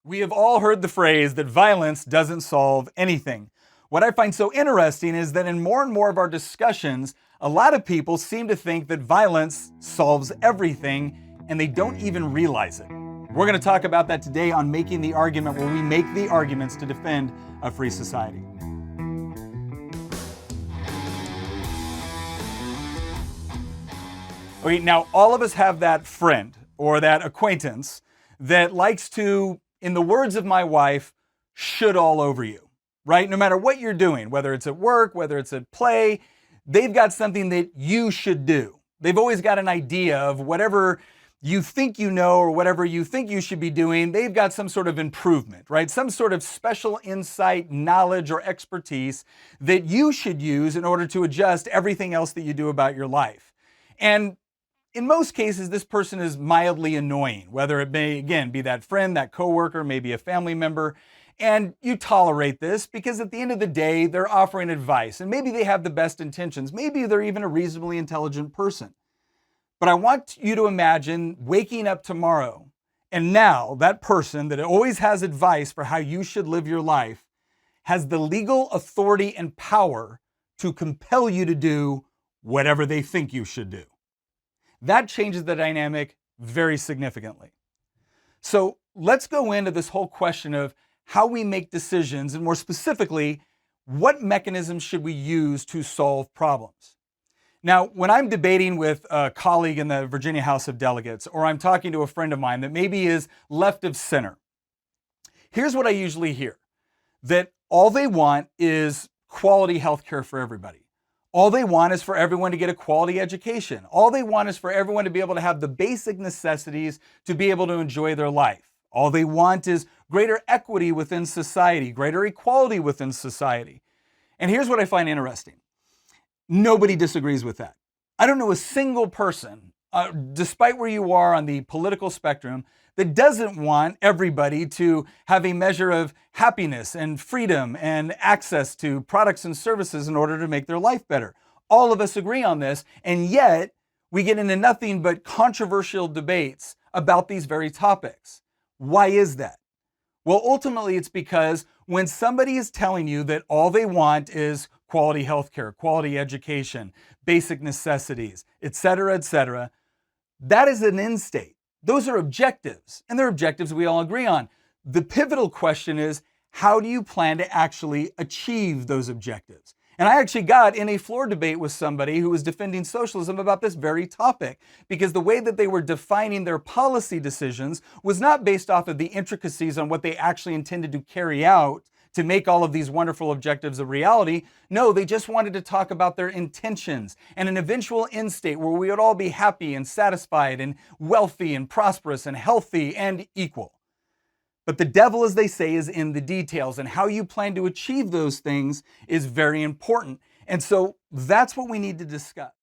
We have all heard the phrase that violence doesn't solve anything. What I find so interesting is that in more and more of our discussions, a lot of people seem to think that violence solves everything, and they don't even realize it. We're going to talk about that today on Making the Argument, where we make the arguments to defend a free society. Okay, now all of us have that friend or that acquaintance that likes to, in the words of my wife, should all over you, right? No matter what you're doing, whether it's at work, whether it's at play, they've got something that you should do. They've always got an idea of whatever you think you know or whatever you think you should be doing, they've got some sort of improvement, right? Some sort of special insight, knowledge, or expertise that you should use in order to adjust everything else that you do about your life. And in most cases, this person is mildly annoying, whether it may, again, be that friend, that coworker, maybe a family member, and you tolerate this because at the end of the day, they're offering advice, and maybe they have the best intentions. Maybe they're even a reasonably intelligent person. But I want you to imagine waking up tomorrow, and now that person that always has advice for how you should live your life has the legal authority and power to compel you to do whatever they think you should do. That changes the dynamic very significantly. So let's go into this whole question of how we make decisions, and more specifically, what mechanisms should we use to solve problems? Now, when I'm debating with a colleague in the Virginia House of Delegates, or I'm talking to a friend of mine that maybe is left of center, here's what I usually hear: that all they want is quality health care for everybody. All they want is for everyone to get a quality education. All they want is for everyone to be able to have the basic necessities to be able to enjoy their life. All they want is greater equity within society, greater equality within society. And here's what I find interesting. Nobody disagrees with that. I don't know a single person, despite where you are on the political spectrum, that doesn't want everybody to have a measure of happiness and freedom and access to products and services in order to make their life better. All of us agree on this, and yet we get into nothing but controversial debates about these very topics. Why is that? Well, ultimately, it's because when somebody is telling you that all they want is quality healthcare, quality education, basic necessities, etc., that is an end state. Those are objectives, and they're objectives we all agree on. The pivotal question is, how do you plan to actually achieve those objectives? And I actually got in a floor debate with somebody who was defending socialism about this very topic, because the way that they were defining their policy decisions was not based off of the intricacies on what they actually intended to carry out to make all of these wonderful objectives a reality. No, they just wanted to talk about their intentions and an eventual end state where we would all be happy and satisfied and wealthy and prosperous and healthy and equal. But the devil, as they say, is in the details, and how you plan to achieve those things is very important. And so that's what we need to discuss.